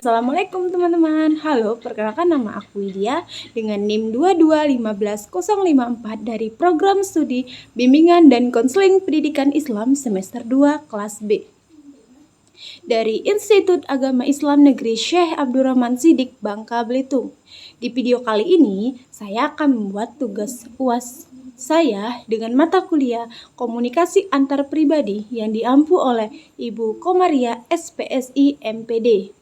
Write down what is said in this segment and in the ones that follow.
Assalamualaikum teman-teman. Halo, perkenalkan nama aku Widya dengan NIM 2215054 dari Program Studi Bimbingan dan Konseling Pendidikan Islam semester 2 kelas B. Dari Institut Agama Islam Negeri Syekh Abdurrahman Siddiq, Bangka Belitung. Di video kali ini, saya akan membuat tugas UAS saya dengan mata kuliah Komunikasi Antar Pribadi yang diampu oleh Ibu Komaria SPSI MPD.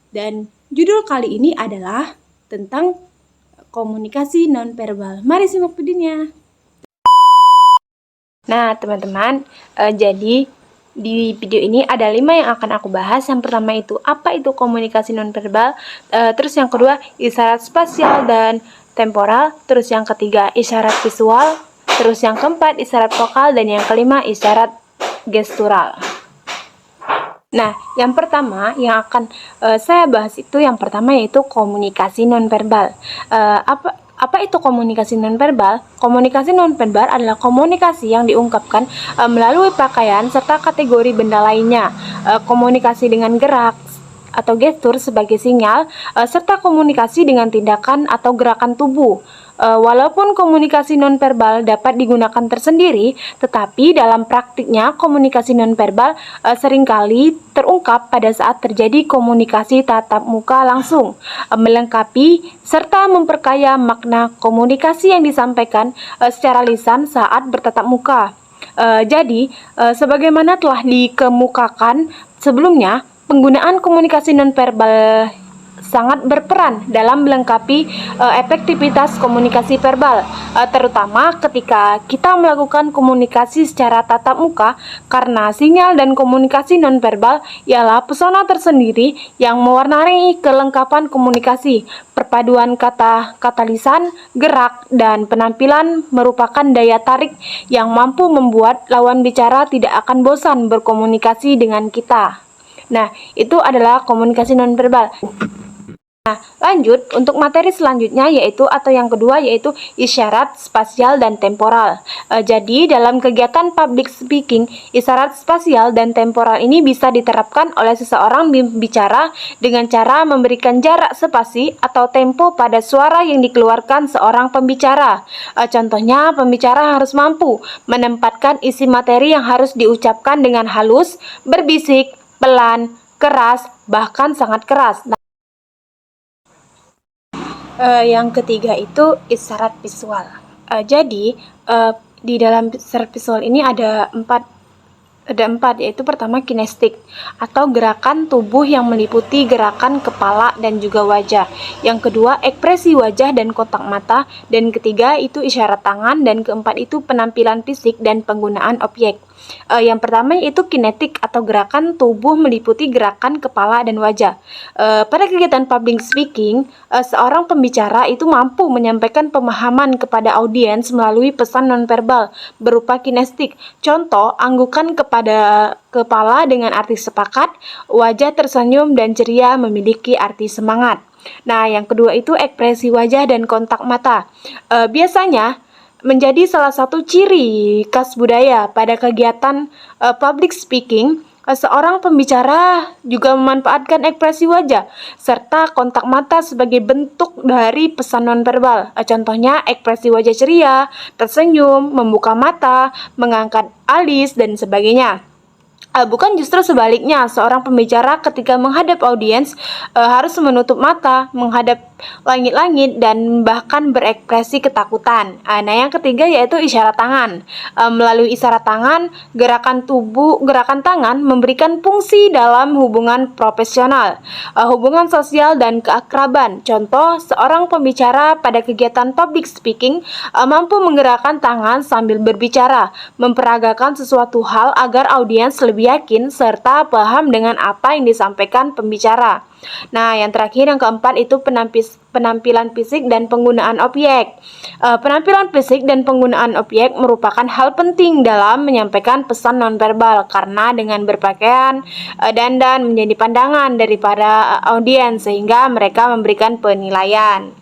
Dan judul kali ini adalah tentang komunikasi nonverbal. Mari simak videonya. Nah, teman-teman, jadi di video ini ada 5 yang akan aku bahas. Yang pertama itu apa itu komunikasi nonverbal, terus yang kedua isyarat spasial dan temporal, terus yang ketiga isyarat visual, terus yang keempat isyarat vokal, dan yang kelima isyarat gestural. Nah, yang pertama yang akan saya bahas itu yang pertama yaitu komunikasi nonverbal. Apa itu komunikasi nonverbal? Komunikasi nonverbal adalah komunikasi yang diungkapkan melalui pakaian serta kategori benda lainnya. Komunikasi dengan gerak atau gestur sebagai sinyal, serta komunikasi dengan tindakan atau gerakan tubuh. Walaupun komunikasi nonverbal dapat digunakan tersendiri, tetapi dalam praktiknya komunikasi nonverbal seringkali terungkap pada saat terjadi komunikasi tatap muka langsung, melengkapi serta memperkaya makna komunikasi yang disampaikan secara lisan saat bertatap muka. Jadi, sebagaimana telah dikemukakan sebelumnya, penggunaan komunikasi nonverbal sangat berperan dalam melengkapi efektivitas komunikasi verbal, terutama ketika kita melakukan komunikasi secara tatap muka, karena sinyal dan komunikasi nonverbal ialah pesona tersendiri yang mewarnai kelengkapan komunikasi. Perpaduan kata lisan, gerak, dan penampilan merupakan daya tarik yang mampu membuat lawan bicara tidak akan bosan berkomunikasi dengan kita. Nah, itu adalah komunikasi nonverbal. Nah, lanjut untuk materi selanjutnya yaitu atau yang kedua yaitu isyarat spasial dan temporal. Jadi dalam kegiatan public speaking, isyarat spasial dan temporal ini bisa diterapkan oleh seseorang bicara dengan cara memberikan jarak spasi atau tempo pada suara yang dikeluarkan seorang pembicara. Contohnya, pembicara harus mampu menempatkan isi materi yang harus diucapkan dengan halus, berbisik, pelan, keras, bahkan sangat keras. Yang ketiga itu isyarat visual. Jadi di dalam isyarat visual ini ada empat, yaitu pertama kinestik atau gerakan tubuh yang meliputi gerakan kepala dan juga wajah. Yang kedua ekspresi wajah dan kontak mata, dan ketiga itu isyarat tangan, dan keempat itu penampilan fisik dan penggunaan objek. Yang pertama yaitu kinetik atau gerakan tubuh meliputi gerakan kepala dan wajah. Pada kegiatan public speaking, seorang pembicara itu mampu menyampaikan pemahaman kepada audiens melalui pesan nonverbal berupa kinestik. Contoh, anggukan kepada kepala dengan arti sepakat, wajah tersenyum dan ceria memiliki arti semangat. Nah, yang kedua itu ekspresi wajah dan kontak mata. Biasanya menjadi salah satu ciri khas budaya pada kegiatan public speaking. Seorang pembicara juga memanfaatkan ekspresi wajah serta kontak mata sebagai bentuk dari pesan nonverbal. Contohnya ekspresi wajah ceria, tersenyum, membuka mata, mengangkat alis, dan sebagainya. Bukan justru sebaliknya, seorang pembicara ketika menghadap audiens harus menutup mata, menghadap langit-langit, dan bahkan berekspresi ketakutan. Nah, yang ketiga yaitu isyarat tangan. Melalui isyarat tangan, gerakan tangan memberikan fungsi dalam hubungan profesional, hubungan sosial, dan keakraban. Contoh, seorang pembicara pada kegiatan public speaking mampu menggerakkan tangan sambil berbicara, memperagakan sesuatu hal agar audiens lebih yakin serta paham dengan apa yang disampaikan pembicara. Nah, yang terakhir yang keempat itu penampilan fisik dan penggunaan objek. Penampilan fisik dan penggunaan objek merupakan hal penting dalam menyampaikan pesan nonverbal, karena dengan berpakaian dandan menjadi pandangan daripada audiens sehingga mereka memberikan penilaian.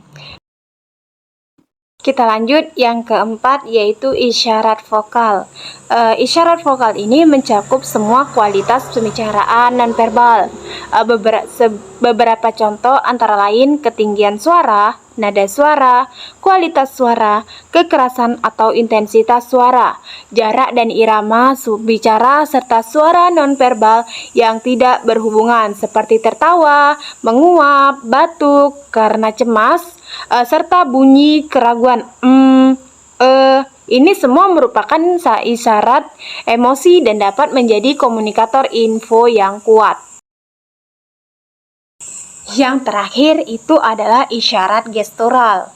Kita lanjut yang keempat, yaitu isyarat vokal. Isyarat vokal ini mencakup semua kualitas pembicaraan nonverbal. Beberapa contoh antara lain ketinggian suara, nada suara, kualitas suara, kekerasan atau intensitas suara, jarak dan irama bicara, serta suara nonverbal yang tidak berhubungan seperti tertawa, menguap, batuk karena cemas, serta bunyi keraguan ini semua merupakan isyarat emosi dan dapat menjadi komunikator info yang kuat. Yang terakhir itu adalah isyarat gestural.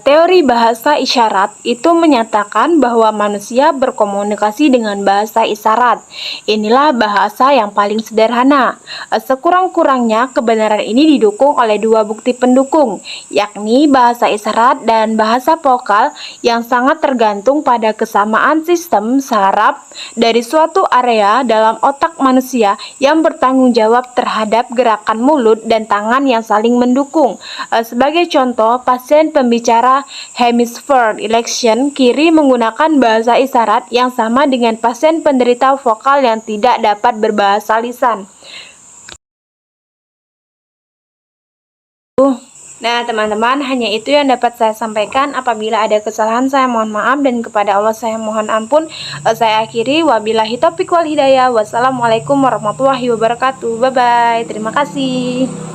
Teori bahasa isyarat itu menyatakan bahwa manusia berkomunikasi dengan bahasa isyarat. Inilah bahasa yang paling sederhana. Sekurang-kurangnya kebenaran ini didukung oleh dua bukti pendukung, yakni bahasa isyarat dan bahasa vokal yang sangat tergantung pada kesamaan sistem saraf dari suatu area dalam otak manusia yang bertanggung jawab terhadap gerakan mulut dan tangan yang saling mendukung. Sebagai contoh, pasien pembicara hemisphere election kiri menggunakan bahasa isyarat yang sama dengan pasien penderita vokal yang tidak dapat berbahasa lisan. Nah, teman-teman, hanya itu yang dapat saya sampaikan. Apabila ada kesalahan, saya mohon maaf, dan kepada Allah saya mohon ampun. Saya akhiri, wabillahi taufiq wal hidayah. Wassalamualaikum warahmatullahi wabarakatuh. Bye-bye. Terima kasih.